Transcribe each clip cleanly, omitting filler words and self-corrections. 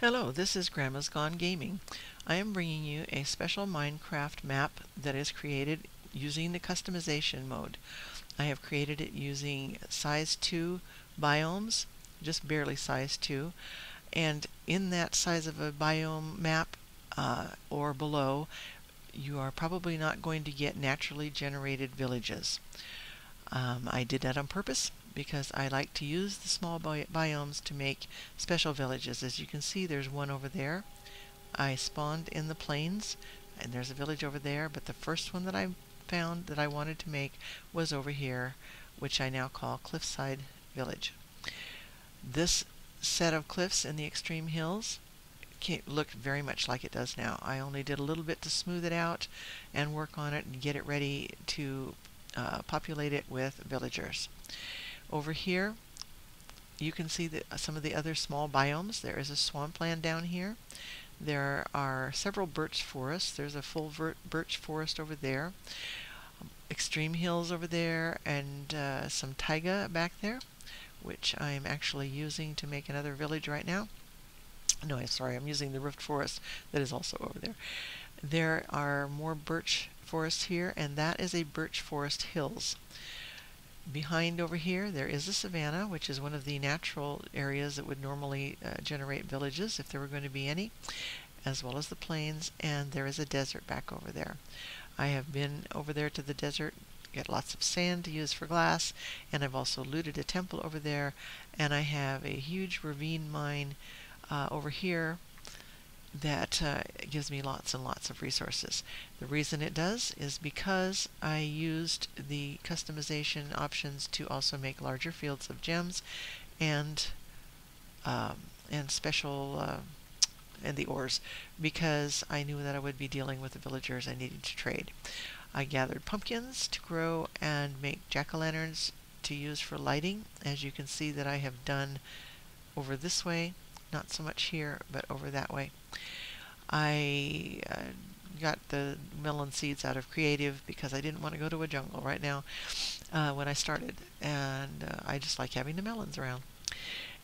Hello, this is Grandma's Gone Gaming. I am bringing you a special Minecraft map that is created using the customization mode. I have created it using size 2 biomes, just barely size 2, and in that size of a biome map or below, you are probably not going to get naturally generated villages. I did that on purpose because I like to use the small biomes to make special villages. As you can see, there's one over there. I spawned in the plains, and there's a village over there, but the first one that I found that I wanted to make was over here, which I now call Cliffside Village. This set of cliffs in the extreme hills look very much like it does now. I only did a little bit to smooth it out and work on it and get it ready to populate it with villagers. Over here you can see that some of the other small biomes. There is a swampland down here. There are several birch forests. There's a full birch forest over there. Extreme hills over there, and some taiga back there, which I'm actually using to make another village right now. No, I'm sorry, I'm using the roofed forest that is also over there. There are more birch forests here, and that is a birch forest hills. Behind over here there is a savanna, which is one of the natural areas that would normally generate villages if there were going to be any, as well as the plains, and there is a desert back over there. I have been over there to the desert, get lots of sand to use for glass, and I've also looted a temple over there, and I have a huge ravine mine over here that gives me lots and lots of resources. The reason it does is because I used the customization options to also make larger fields of gems and special and the ores, because I knew that I would be dealing with the villagers I needed to trade. I gathered pumpkins to grow and make jack-o'-lanterns to use for lighting, as you can see that I have done over this way. Not so much here, but over that way. I got the melon seeds out of creative because I didn't want to go to a jungle right now when I started, and I just like having the melons around.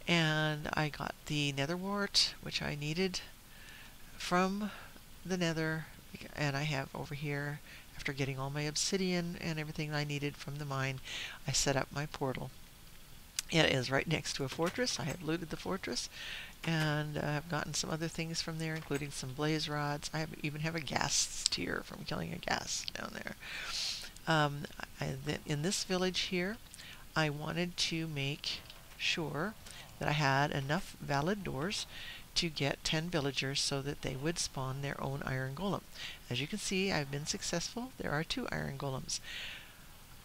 And I got the nether wart, which I needed from the nether, and I have over here, after getting all my obsidian and everything I needed from the mine, I set up my portal. It is right next to a fortress. I have looted the fortress, and I've gotten some other things from there, including some blaze rods. I even have a gas tier from killing a gas down there. In this village here, I wanted to make sure that I had enough valid doors to get 10 villagers so that they would spawn their own iron golem. As you can see, I've been successful. There are 2 iron golems.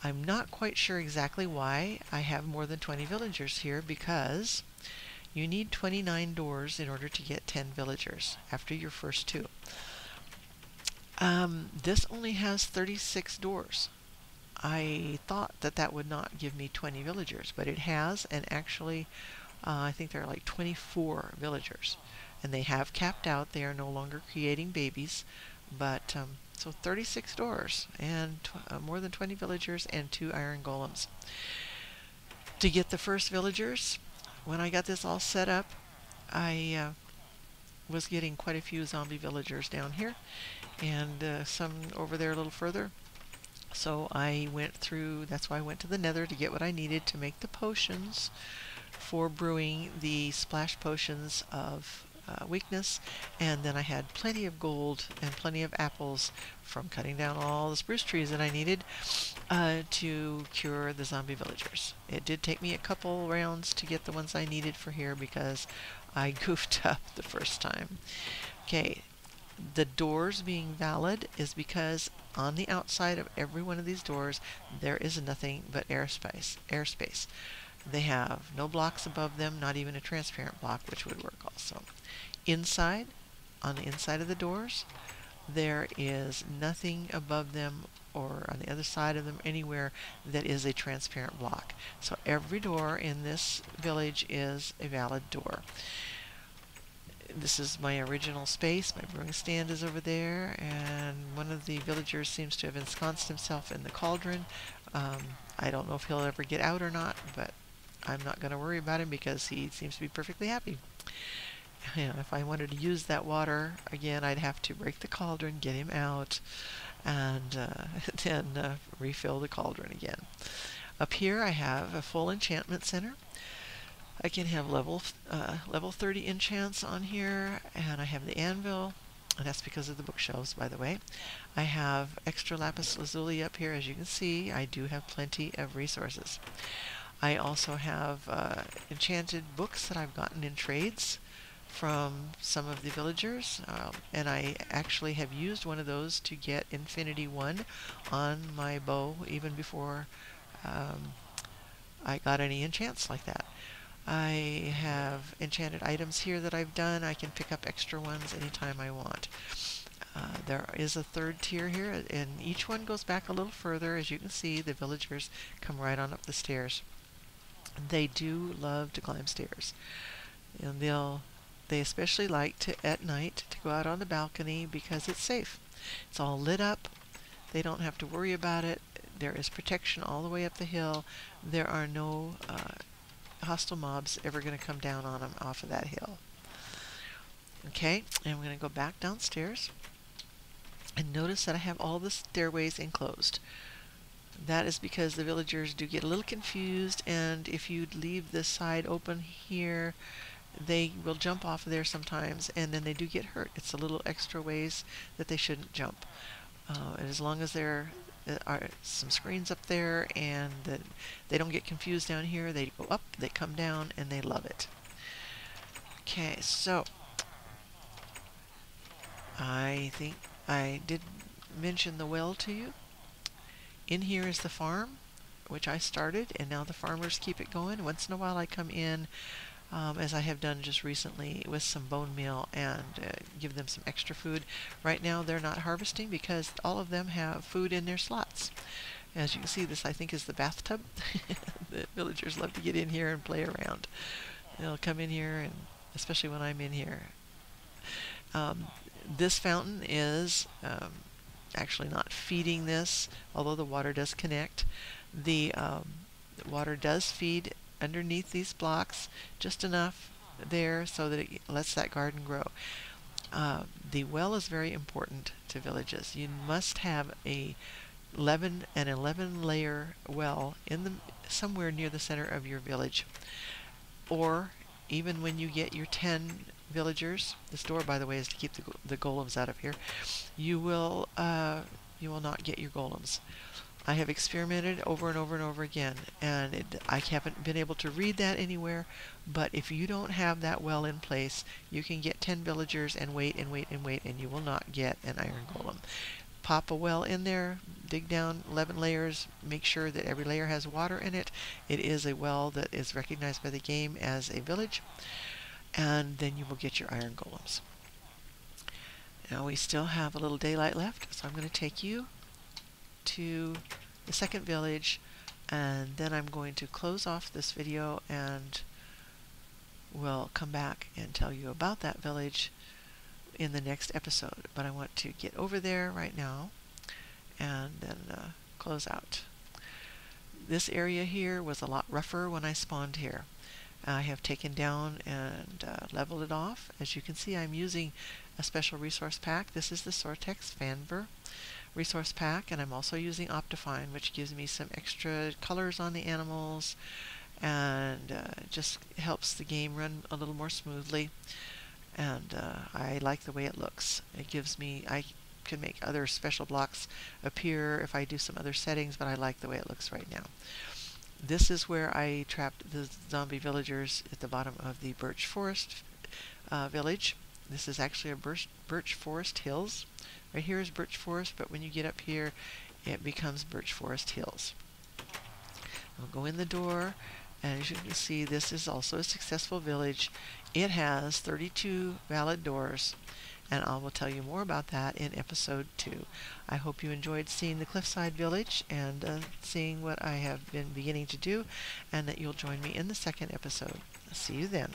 I'm not quite sure exactly why I have more than 20 villagers here, because you need 29 doors in order to get 10 villagers after your first 2. This only has 36 doors. I thought that that would not give me 20 villagers, but it has, and actually I think there are like 24 villagers, and they have capped out. They are no longer creating babies, but so 36 doors and more than 20 villagers and 2 iron golems. To get the first villagers, when I got this all set up, I was getting quite a few zombie villagers down here, and some over there a little further. So I went through, that's why I went to the nether to get what I needed to make the potions for brewing the splash potions of weakness, and then I had plenty of gold and plenty of apples from cutting down all the spruce trees that I needed to cure the zombie villagers. It did take me a couple rounds to get the ones I needed for here because I goofed up the first time. Okay, the doors being valid is because on the outside of every one of these doors there is nothing but airspace. They have no blocks above them, not even a transparent block, which would work also. Inside, on the inside of the doors, there is nothing above them or on the other side of them anywhere that is a transparent block. So every door in this village is a valid door. This is my original space. My brewing stand is over there, and one of the villagers seems to have ensconced himself in the cauldron. I don't know if he'll ever get out or not, but I'm not going to worry about him because he seems to be perfectly happy. If I wanted to use that water again, I'd have to break the cauldron, get him out, and then refill the cauldron again. Up here I have a full enchantment center. I can have level 30 enchants on here, and I have the anvil, and that's because of the bookshelves, by the way. I have extra lapis lazuli up here. As you can see, I do have plenty of resources. I also have enchanted books that I've gotten in trades from some of the villagers, and I actually have used one of those to get Infinity 1 on my bow even before I got any enchants like that. I have enchanted items here that I've done. I can pick up extra ones anytime I want. There is a third tier here, and each one goes back a little further. As you can see, the villagers come right on up the stairs. They do love to climb stairs, and they especially like to at night to go out on the balcony because it's safe. It's all lit up. They don't have to worry about it. There is protection all the way up the hill. There are no hostile mobs ever going to come down on them off of that hill. Okay, and I'm going to go back downstairs and notice that I have all the stairways enclosed. That is because the villagers do get a little confused, and if you leave this side open here, they will jump off of there sometimes, and then they do get hurt. It's a little extra ways that they shouldn't jump. And as long as there are some screens up there and that they don't get confused down here, they go up, they come down, and they love it. Okay, so I think I did mention the well to you. In here is the farm, which I started, and now the farmers keep it going. Once in a while I come in, as I have done just recently, with some bone meal and give them some extra food. Right now they're not harvesting because all of them have food in their slots. As you can see, this I think is the bathtub. The villagers love to get in here and play around. They'll come in here, and especially when I'm in here. This fountain is actually not feeding this, although the water does connect. The water does feed underneath these blocks, just enough there so that it lets that garden grow. The well is very important to villages. You must have an 11 layer well in somewhere near the center of your village, or even when you get your 10 villagers. This door, by the way, is to keep the golems out of here. You will not get your golems. I have experimented over and over and over again, and I haven't been able to read that anywhere, but if you don't have that well in place, you can get 10 villagers and wait and wait and wait, and you will not get an iron golem. Pop a well in there, dig down 11 layers, make sure that every layer has water in it. It is a well that is recognized by the game as a village, and then you will get your iron golems. Now we still have a little daylight left, so I'm going to take you to the second village, and then I'm going to close off this video and we'll come back and tell you about that village in the next episode. But I want to get over there right now and then close out. This area here was a lot rougher when I spawned here. I have taken down and leveled it off. As you can see, I'm using a special resource pack. This is the Sortex Fanver resource pack, and I'm also using Optifine, which gives me some extra colors on the animals and just helps the game run a little more smoothly. And I like the way it looks. It gives me, I can make other special blocks appear if I do some other settings, but I like the way it looks right now. This is where I trapped the zombie villagers at the bottom of the birch forest village. This is actually a birch forest hills. Right here is birch forest, but when you get up here, it becomes birch forest hills. I'll go in the door, and as you can see, this is also a successful village. It has 32 valid doors, and I will tell you more about that in episode 2. I hope you enjoyed seeing the Cliffside Village and seeing what I have been beginning to do, and that you'll join me in the second episode. See you then.